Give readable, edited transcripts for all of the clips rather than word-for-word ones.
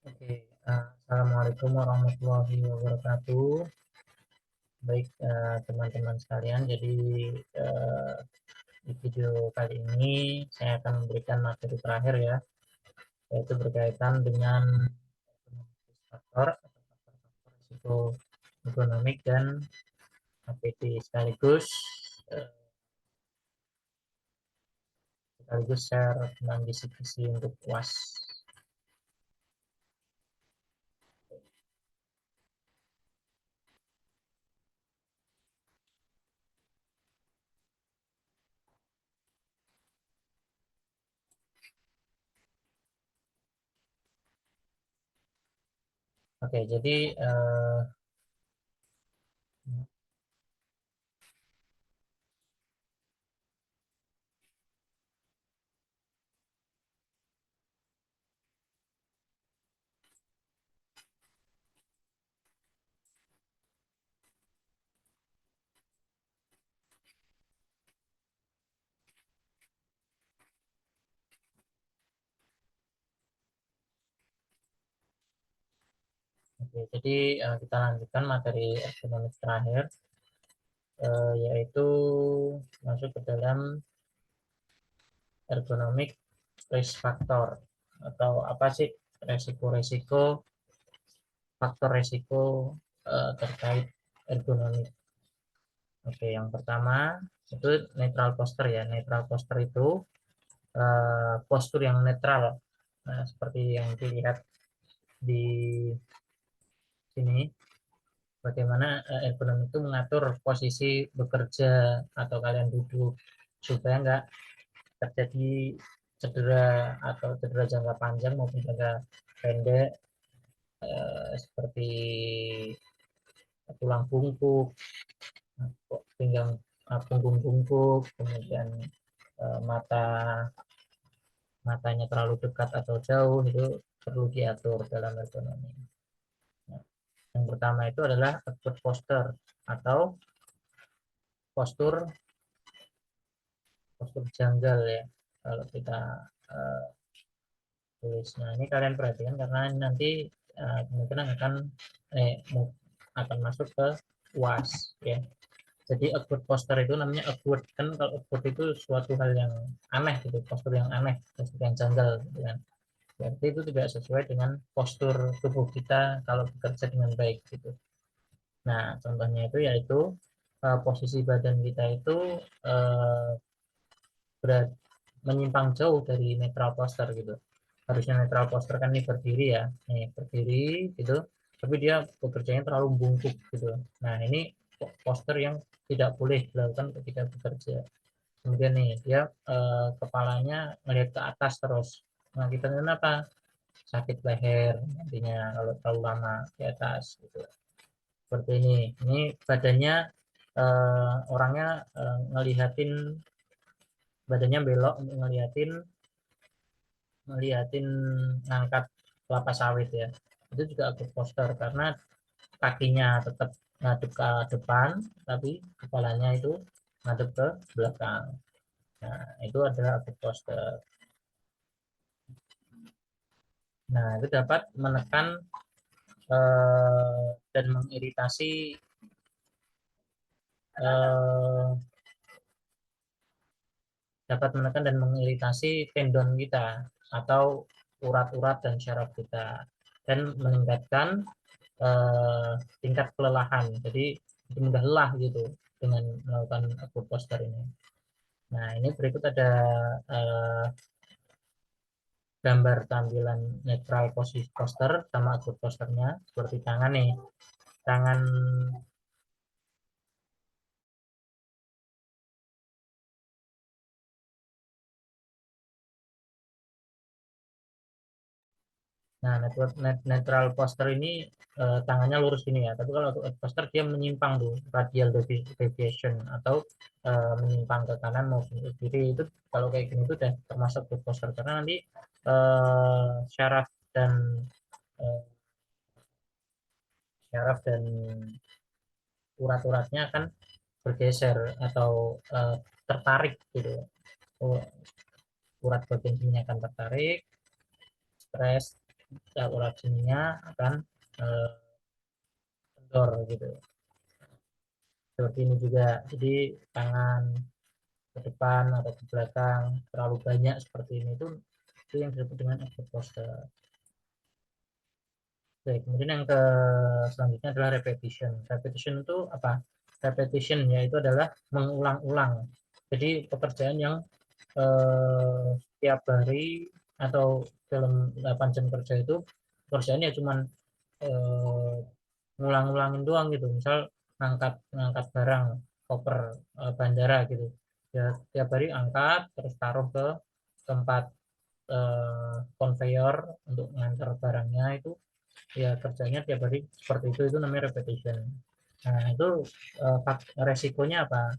Oke, Assalamualaikum warahmatullahi wabarakatuh. Baik, teman-teman sekalian, jadi eh, di video kali ini saya akan memberikan materi terakhir ya, yaitu berkaitan dengan faktor risiko ekonomik dan APT eh, sekaligus share tentang kisi-kisi untuk UAS. Oke, jadi kita lanjutkan materi ekonomi terakhir, yaitu masuk ke dalam ergonomic risk factor atau apa sih resiko-resiko faktor resiko terkait ergonomi. Oke, yang pertama itu netral posture ya. Netral posture itu postur yang netral. Nah, seperti yang dilihat di sini, bagaimana ergonomi itu mengatur posisi bekerja atau kalian duduk supaya nggak terjadi cedera atau cedera jangka panjang maupun jangka pendek, seperti tulang bungkuk, pinggang, punggung bungkuk, kemudian mata matanya terlalu dekat atau jauh, itu perlu diatur dalam ergonomi. Nah, yang pertama itu adalah awkward posture atau postur postur janggal ya, kalau kita uh, tulis. Nah, ini kalian perhatikan karena nanti kemungkinan akan masuk ke UAS ya. Jadi awkward posture itu namanya awkward, kan kalau awkward itu suatu hal yang aneh gitu, postur yang aneh, postur yang janggal gitu kan. Berarti itu tidak sesuai dengan postur tubuh kita kalau bekerja dengan baik gitu. Nah, contohnya itu yaitu posisi badan kita itu uh, berat menyimpang jauh dari netral posture gitu. Harusnya netral posture kan ini berdiri ya, nih berdiri gitu, tapi dia bekerjanya terlalu bungkuk gitu. Nah, ini posture yang tidak boleh dilakukan ketika bekerja. Kemudian nih dia kepalanya ngelihat ke atas terus. Nah, kita kenapa? Sakit leher nantinya kalau terlalu lama di atas gitu. Seperti ini badannya, orangnya ngelihatin, badannya belok untuk ngelihatin ngelihatin ngangkat kelapa sawit ya. Itu juga awkward posture karena kakinya tetap ngadep ke depan tapi kepalanya itu ngadep ke belakang. Nah, itu adalah awkward posture. Nah, itu dapat menekan dan mengiritasi eh, dapat menekan dan mengiritasi tendon kita atau urat-urat dan syaraf kita, dan meningkatkan eh, tingkat kelelahan. Jadi mudah lelah gitu dengan melakukan awkward posture ini. Nah, ini berikut ada eh, gambar tampilan netral posture sama awkward posturnya. Seperti tangan nih, tangan. Nah, netral posture ini tangannya lurus ini ya. Tapi kalau untuk posture dia menyimpang tuh, radial deviation atau menyimpang ke kanan maupun ke kiri. Itu kalau kayak gini itu udah termasuk good posture karena nanti syaraf dan eh, syaraf dan urat-uratnya akan bergeser atau tertarik gitu. Oh, urat bagian sini akan tertarik, stres. urat seninya akan kendor gitu. Seperti ini juga, jadi tangan ke depan atau ke belakang terlalu banyak seperti ini itu yang disebut dengan awkward posture. Oke, kemudian yang ke selanjutnya adalah repetition. Repetition itu apa? Repetition yaitu adalah mengulang-ulang. Jadi pekerjaan yang tiap hari atau dalam 8 jam kerja itu pekerjaannya cuma eh, ngulang-ulangin doang gitu. Misal ngangkat barang koper bandara gitu. Ya tiap hari angkat terus taruh ke tempat konveyor untuk ngantar barangnya itu ya kerjanya tiap hari seperti itu namanya repetition. Nah itu resikonya apa?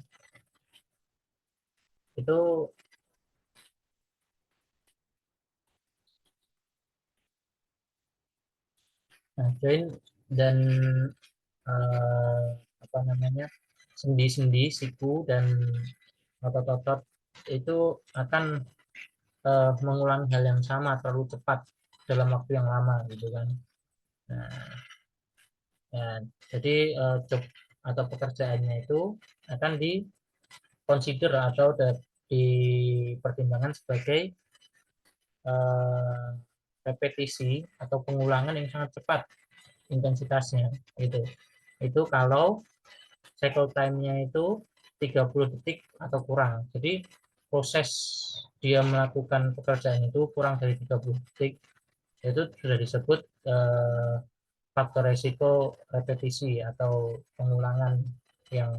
Itu join dan eh, apa namanya sendi-sendi siku dan otot-otot itu akan mengulang hal yang sama terlalu cepat dalam waktu yang lama gitu kan. Nah, ya, jadi job atau pekerjaannya itu akan di consider atau dipertimbangkan sebagai eh, repetisi atau pengulangan yang sangat cepat intensitasnya gitu. Itu kalau cycle time-nya itu 30 detik atau kurang. Jadi proses dia melakukan pekerjaan itu kurang dari 30 detik itu sudah disebut faktor resiko repetisi atau pengulangan yang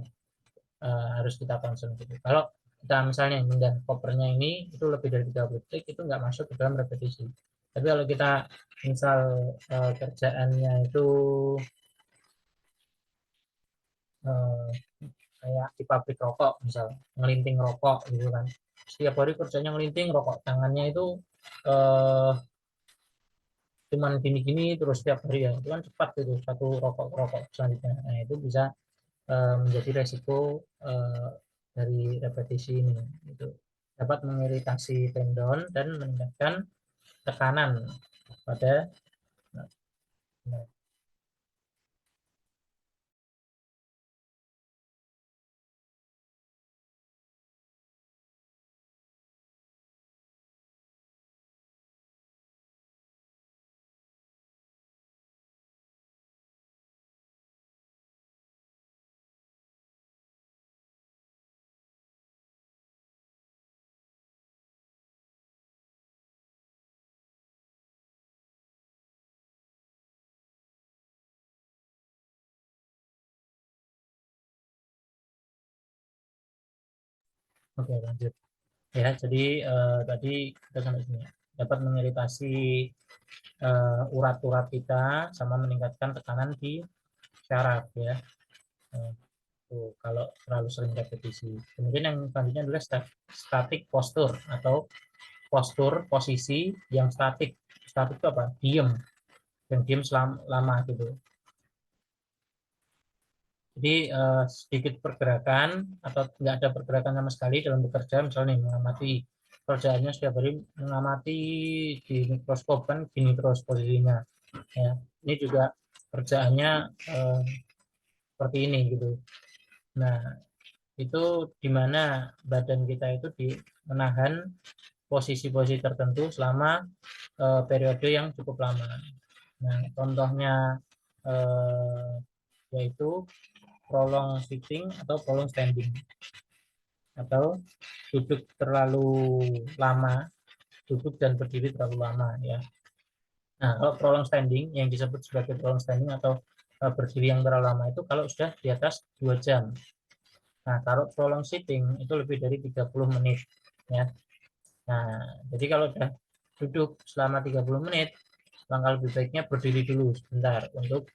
harus kita concern gitu. Kalau kita misalnya mindah kopernya ini itu lebih dari 30 detik itu nggak masuk ke dalam repetisi. Tapi kalau kita misal kerjaannya itu eh, kayak di pabrik rokok misal ngelinting rokok gitu kan setiap hari kerjanya ngelinting rokok tangannya itu eh, cuman gini-gini terus setiap hari ya itu kan cepat gitu satu rokok selanjutnya nah itu bisa menjadi resiko dari repetisi ini itu dapat mengiritasi tendon dan meningkatkan tekanan pada nah, oke lanjut ya jadi tadi kita sampai sini dapat mengiritasi urat-urat kita sama meningkatkan tekanan di syaraf ya. Tuh, kalau terlalu sering repetisi. Kemudian yang selanjutnya adalah static postur atau posisi yang statik. Statik itu apa? Diem, yang diem selama lama gitu. Jadi sedikit pergerakan atau nggak ada pergerakan sama sekali dalam bekerja, misalnya mengamati kerjaannya setiap hari mengamati di mikroskop kan gini terus posisinya. Ya, ini juga kerjaannya seperti ini gitu. Nah, itu di mana badan kita itu menahan posisi-posisi tertentu selama periode yang cukup lama. Nah, contohnya yaitu prolong sitting atau prolong standing atau duduk terlalu lama, duduk dan berdiri terlalu lama ya. Nah, kalau prolong standing yang disebut sebagai prolong standing atau berdiri yang terlalu lama itu kalau sudah di atas 2 jam. Nah, kalau prolong sitting itu lebih dari 30 menit ya. Nah, jadi kalau sudah duduk selama 30 menit, langkah lebih baiknya berdiri dulu sebentar untuk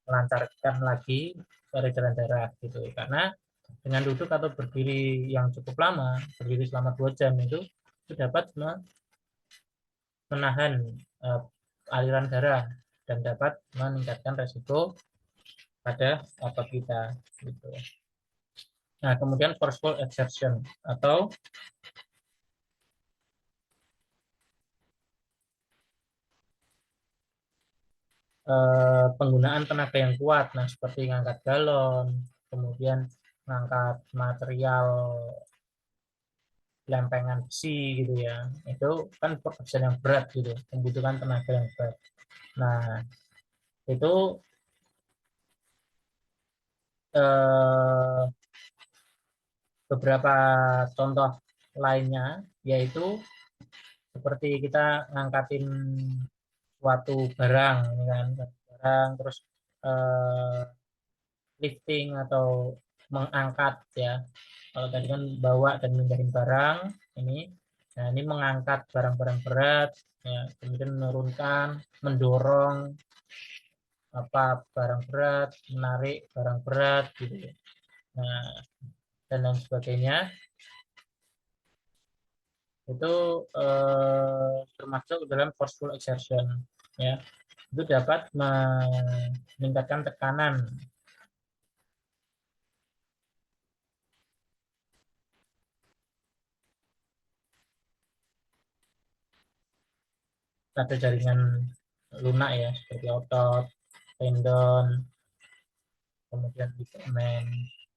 melancarkan lagi peredaran darah gitu. Karena dengan duduk atau berdiri yang cukup lama, berdiri selama 2 jam itu dapat menahan aliran darah dan dapat meningkatkan resiko pada otot kita gitu. Nah, kemudian forceful exertion atau penggunaan tenaga yang kuat, nah seperti ngangkat galon, kemudian ngangkat material lempengan besi gitu ya, itu kan pekerjaan yang berat gitu, membutuhkan tenaga yang berat. Nah itu eh, beberapa contoh lainnya yaitu seperti kita ngangkatin suatu barang, ini kan barang, terus eh, lifting atau mengangkat ya. Kalau tadi kan bawa dan mindahin barang, ini, nah ini mengangkat barang-barang berat, ya, kemudian menurunkan, mendorong apa barang berat, menarik barang berat gitu ya. Nah, dan lain sebagainya itu termasuk dalam forceful exertion ya. Itu dapat meningkatkan tekanan pada jaringan lunak ya, seperti otot, tendon, kemudian ligamen,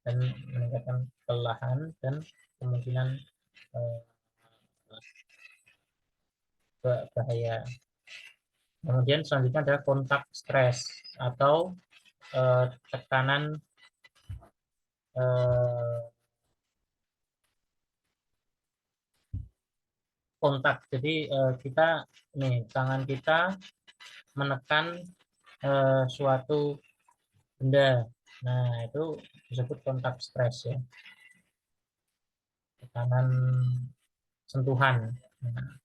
dan meningkatkan kelelahan dan kemungkinan eh, bahaya. Kemudian selanjutnya adalah kontak stres atau tekanan eh, kontak. Jadi kita nih tangan kita menekan suatu benda. Nah, itu disebut kontak stres ya. Tekanan sentuhan. Nah,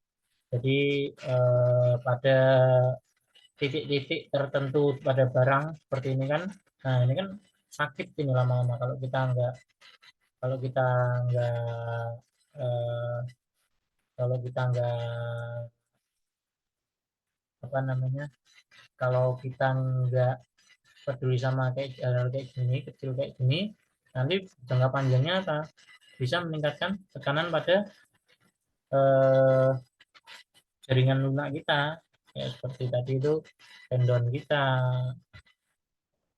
jadi pada titik-titik tertentu pada barang seperti ini kan, nah ini kan sakit ini lama-lama kalau kita nggak eh, kalau kita nggak apa namanya kalau kita nggak peduli sama kayak hal kayak gini kecil kayak gini, nanti jangka panjangnya apa bisa meningkatkan tekanan pada eh, jaringan lunak kita ya, seperti tadi itu tendon kita,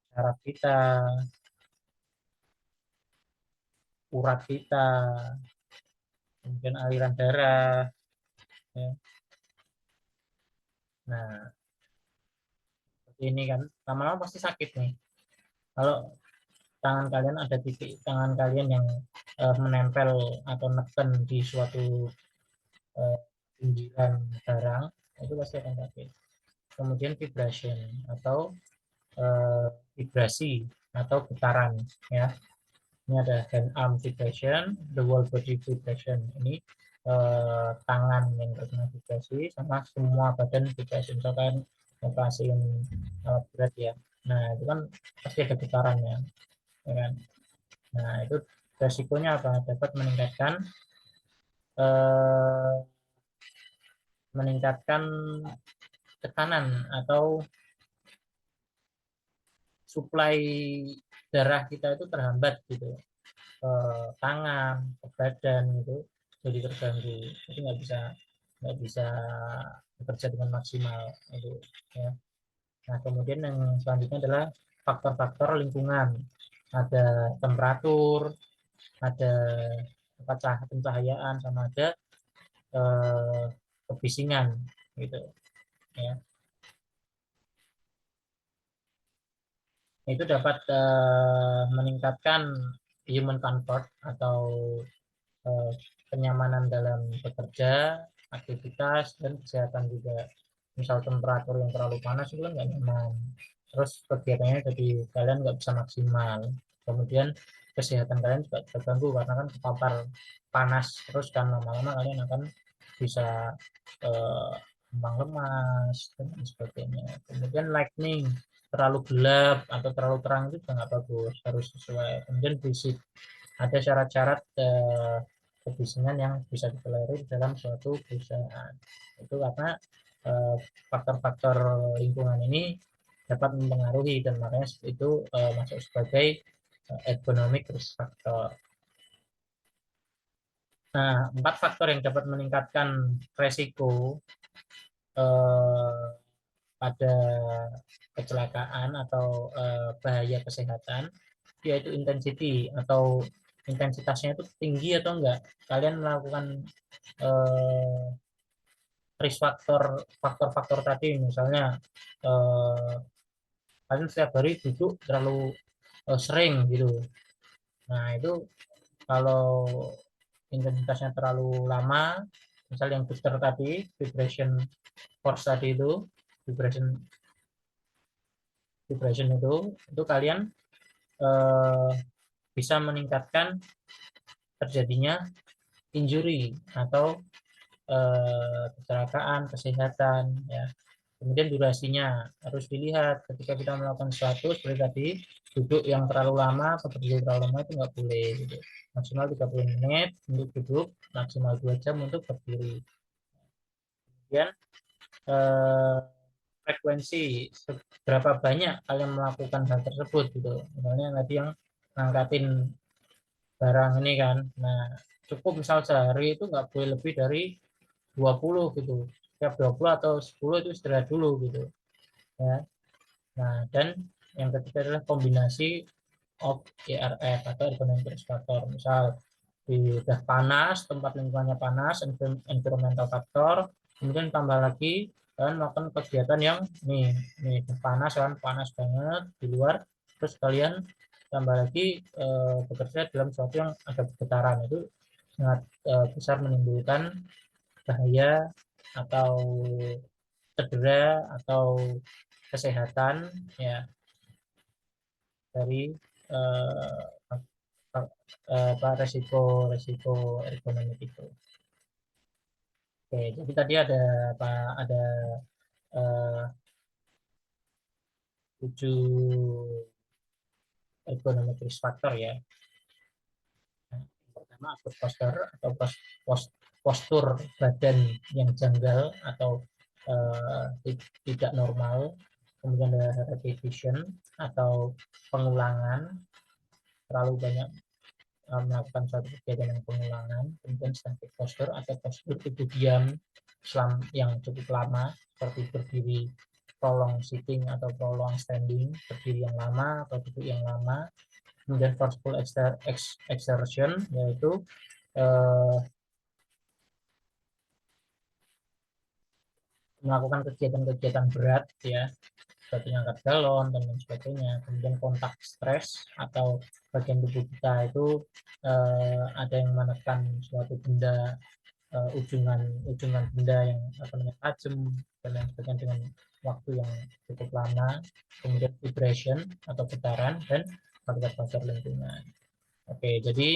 saraf kita, urat kita, kemudian aliran darah ya. Nah seperti ini kan lama-lama pasti sakit nih kalau tangan kalian ada titik tangan kalian yang menempel atau neken di suatu pinggiran barang, itu pasti akan sakit. Kemudian vibration atau vibrasi atau getaran ya. Ini ada hand arm vibration, the whole body vibration. Ini tangan yang terkena vibrasi sama semua badan vibrasi. Misalkan ngepasien alat berat ya. Nah, itu kan pasti ada getarannya, ya kan? Nah, itu resikonya apa? Dapat eh, meningkatkan tekanan atau suplai darah kita itu terhambat gitu, ke tangan, ke badan itu jadi terganggu, jadi nggak bisa bekerja dengan maksimal itu ya. Nah kemudian yang selanjutnya adalah faktor-faktor lingkungan, ada temperatur, ada pencahayaan, sama ada eh, kebisingan gitu ya. Itu dapat meningkatkan human comfort atau eh, kenyamanan dalam bekerja, aktivitas, dan kesehatan juga. Misal temperatur yang terlalu panas itu kan nggak nyaman. Terus kegiatannya jadi kalian nggak bisa maksimal. Kemudian kesehatan kalian juga terganggu karena kan terpapar panas terus kan lama-lama kalian akan bisa eh, gampang lemas dan sebagainya. Kemudian lightning terlalu gelap atau terlalu terang itu juga nggak bagus, harus sesuai. Kemudian fisik ada syarat-syarat kebisingan yang bisa ditolerir dalam suatu perusahaan. Itu karena faktor-faktor lingkungan ini dapat mempengaruhi dan makanya itu masuk sebagai economic risk factor. Nah, 4 faktor yang dapat meningkatkan resiko eh, pada kecelakaan atau bahaya kesehatan, yaitu intensity atau intensitasnya itu tinggi atau enggak. Kalian melakukan eh, risk faktor-faktor tadi, misalnya eh, kalian setiap hari duduk terlalu sering gitu. Nah, itu kalau intensitasnya terlalu lama, misal yang booster tadi, vibration force tadi itu, vibration vibration itu kalian eh, bisa meningkatkan terjadinya injury atau kecelakaan kesehatan ya. Kemudian durasinya harus dilihat ketika kita melakukan sesuatu seperti tadi, duduk yang terlalu lama atau berdiri terlalu lama itu nggak boleh gitu. Maksimal 30 menit untuk duduk, maksimal 2 jam untuk berdiri. Kemudian eh, frekuensi seberapa banyak kalian melakukan hal tersebut gitu. Misalnya tadi yang ngangkatin barang ini kan, nah cukup misal sehari itu nggak boleh lebih dari 20 gitu. Setiap 20 atau 10 itu istirahat dulu gitu ya. Nah, dan yang ketiga adalah kombinasi of ERF atau ergonomic risk factor. Misal udah panas, tempat lingkungannya panas, environmental factor, kemudian tambah lagi kalian melakukan kegiatan yang nih panas kan, panas banget di luar, terus kalian tambah lagi bekerja dalam sesuatu yang ada getaran, itu sangat besar menimbulkan bahaya atau cedera atau kesehatan ya dari eh, resiko resiko ergonomik itu. Oke, jadi tadi ada apa ada eh, 7 ergonomic risk factor ya. Nah, yang pertama akut postur atau postur badan yang janggal atau tidak normal. Kemudian ada repetition atau pengulangan, terlalu banyak melakukan suatu kegiatan yang pengulangan. Kemudian static posture atau postur tubuh diam yang cukup lama, seperti berdiri prolong sitting atau prolong standing, berdiri yang lama atau duduk yang lama. Kemudian forceful exertion, yaitu eh, melakukan kegiatan-kegiatan berat ya, seperti angkat galon dan lain sebagainya. Kemudian kontak stres atau bagian tubuh kita itu ada yang menekan suatu benda, ujungan ujungan benda yang apa namanya tajam dan lain sebagainya dengan waktu yang cukup lama. Kemudian vibration atau getaran dan faktor-faktor lingkungan. Oke, eh, jadi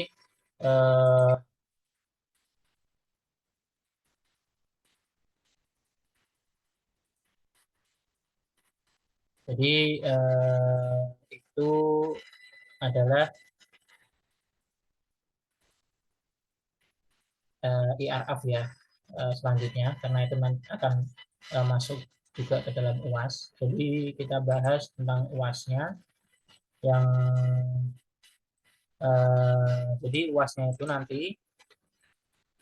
itu adalah IRF ya, selanjutnya karena itu akan masuk juga ke dalam UAS. Jadi kita bahas tentang UAS-nya yang jadi UAS-nya itu nanti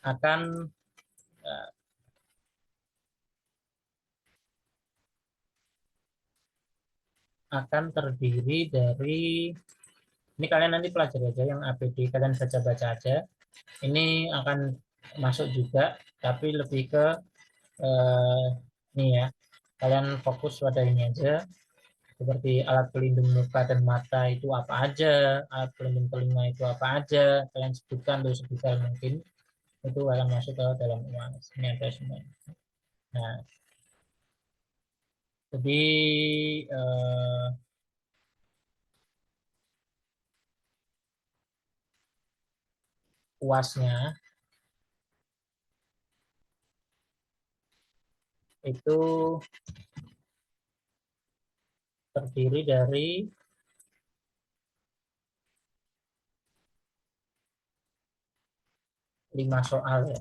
akan eh, akan terdiri dari, ini kalian nanti pelajari aja yang APD, kalian baca-baca aja. Ini akan masuk juga, tapi lebih ke ini ya. Kalian fokus pada ini aja, seperti alat pelindung muka dan mata itu apa aja, alat pelindung telinga itu apa aja, kalian sebutkan tuh sedetail mungkin, itu akan masuk ke dalam UAS. Ini ada semua. Nah, jadi eh, UAS-nya itu terdiri dari 5 soal ya.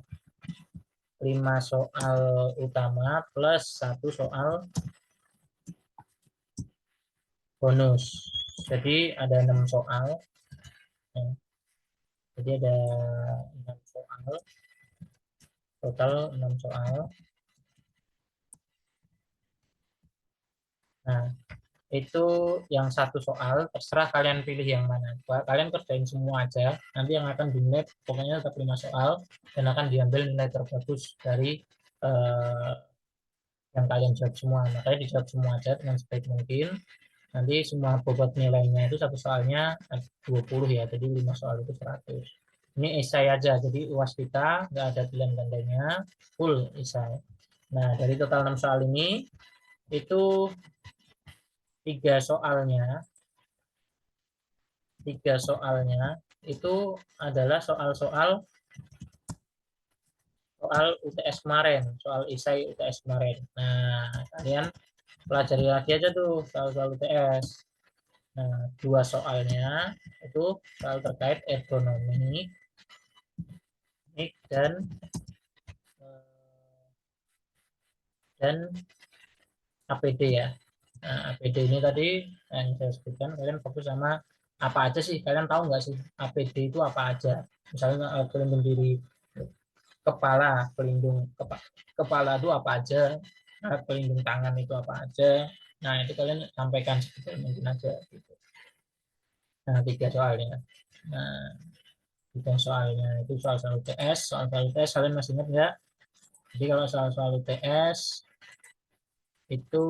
5 soal utama plus 1 soal bonus. Jadi ada 6 soal. Ya. Jadi ada 6 soal, total 6 soal. Nah, itu yang satu soal, terserah kalian pilih yang mana. Kalian kerjain semua aja, nanti yang akan dinilai pokoknya tetap 5 soal, dan akan diambil nilai terbagus dari eh, yang kalian jawab semua. Makanya dijawab semua aja dengan sebaik mungkin. Nanti semua bobot nilainya itu satu soalnya 20 ya, jadi 5 soal itu 100. Ini esai aja, jadi UAS kita nggak ada pilihan gandanya, full esai. Nah, dari total 6 soal ini, itu tiga soalnya itu adalah soal-soal UTS kemarin, soal esai UTS kemarin. Nah, kalian pelajari lagi aja tuh soal-soal UTS. Nah, dua soalnya itu soal terkait ergonomi dan dan APD ya. Nah, APD ini tadi yang saya sebutkan, kalian fokus sama apa aja sih? Kalian tahu nggak sih APD itu apa aja? Misalnya pelindung diri kepala, kepala itu apa aja? Nah, pelindung tangan itu apa aja? Nah, itu kalian sampaikan sebetulnya mungkin aja gitu. Nah, tiga soalnya. Nah, tiga soalnya itu soal-soal UTS, soal-soal UTS kalian masih ingat nggak? Jadi kalau soal-soal UTS itu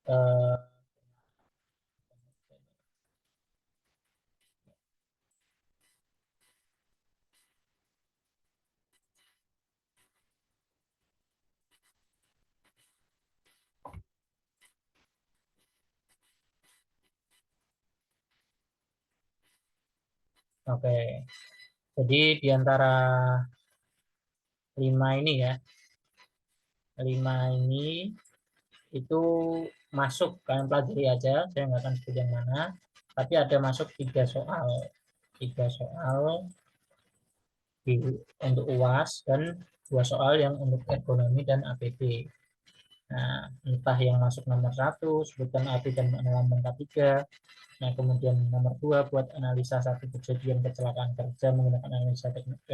eh, oke. Jadi di antara 5 ini ya, 5 ini itu masuk, kalian pelajari aja, saya nggak akan sebut yang mana, tapi ada masuk 3 soal di, untuk UAS dan 2 soal yang untuk ekonomi dan APB. Nah, entah yang masuk nomor 1 sebutkan arti dan makna lambang K3. Nah, kemudian nomor 2 buat analisa satu kejadian kecelakaan kerja menggunakan analisa teknik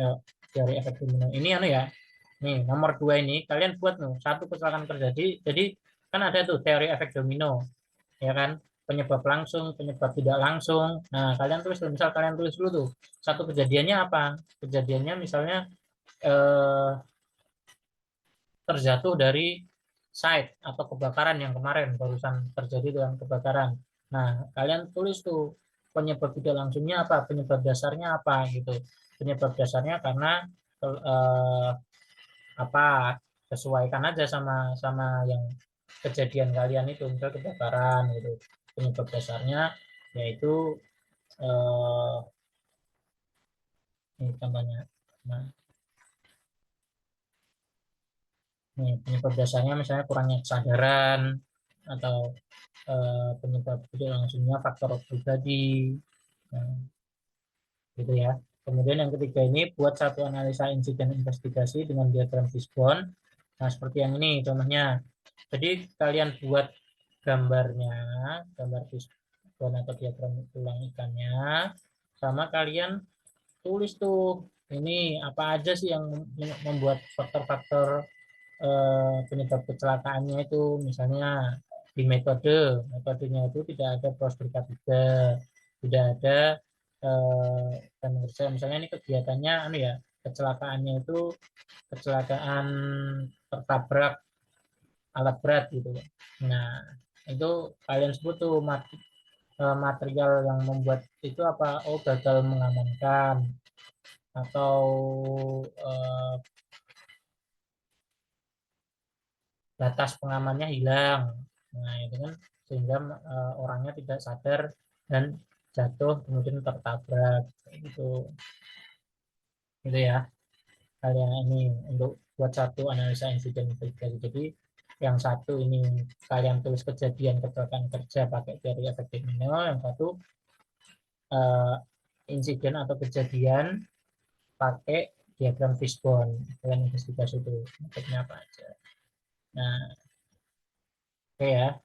teori efek domino. Ini anu ya. Nih, nomor 2 ini kalian buat nih satu kecelakaan kerja. Jadi kan ada tuh teori efek domino, ya kan? Penyebab langsung, penyebab tidak langsung. Nah, kalian tulis, misal kalian tulis dulu tuh satu kejadiannya apa? Kejadiannya misalnya eh, terjatuh dari site atau kebakaran yang kemarin barusan terjadi dengan kebakaran. Nah, kalian tulis tuh penyebab tidak langsungnya apa, penyebab dasarnya apa gitu. Penyebab dasarnya karena eh, apa, sesuaikan aja sama sama yang kejadian kalian itu, misal kebakaran gitu. Penyebab dasarnya yaitu eh, ini contohnya. Nah, nih, penyebab dasarnya misalnya kurangnya kesadaran atau penyebab tidak langsungnya faktor pribadi, nah, gitu ya. Kemudian yang ketiga ini buat satu analisa insiden investigasi dengan diagram fishbone. Nah, seperti yang ini contohnya. Jadi kalian buat gambarnya, gambar fishbone atau diagram tulang ikannya, sama kalian tulis tuh ini apa aja sih yang membuat faktor-faktor penyebab kecelakaannya itu, misalnya di metodenya itu tidak ada prosedur K3, tidak ada dan kerja, misalnya ini kegiatannya anu ya, kecelakaannya itu kecelakaan tertabrak alat berat gitu. Nah, itu kalian sebut tuh material yang membuat itu apa, oh gagal mengamankan atau eh, batas pengamannya hilang. Nah, itu kan sehingga orangnya tidak sadar dan jatuh kemudian tertabrak gitu. Gitu ya. Kalian ini untuk buat satu analisa insiden investigasi. Jadi yang satu ini kalian tulis kejadian kecelakaan kerja pakai teori efek domino, yang satu uh, insiden atau kejadian pakai diagram fishbone. Kalian investigasi itu metodenya apa aja. Nah, oke ya.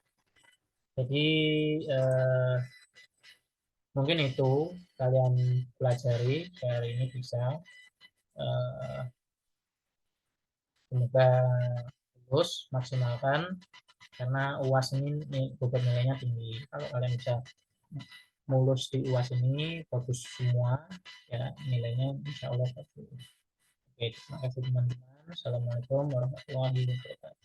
Jadi eh, mungkin itu kalian pelajari hari ini bisa. Eh, semoga terus maksimalkan, karena UAS ini bobot nilainya tinggi. Kalau kalian bisa mulus di UAS ini bagus semua, ya nilainya insya Allah bagus. Oke, terima kasih teman-teman. Assalamualaikum warahmatullahi wabarakatuh.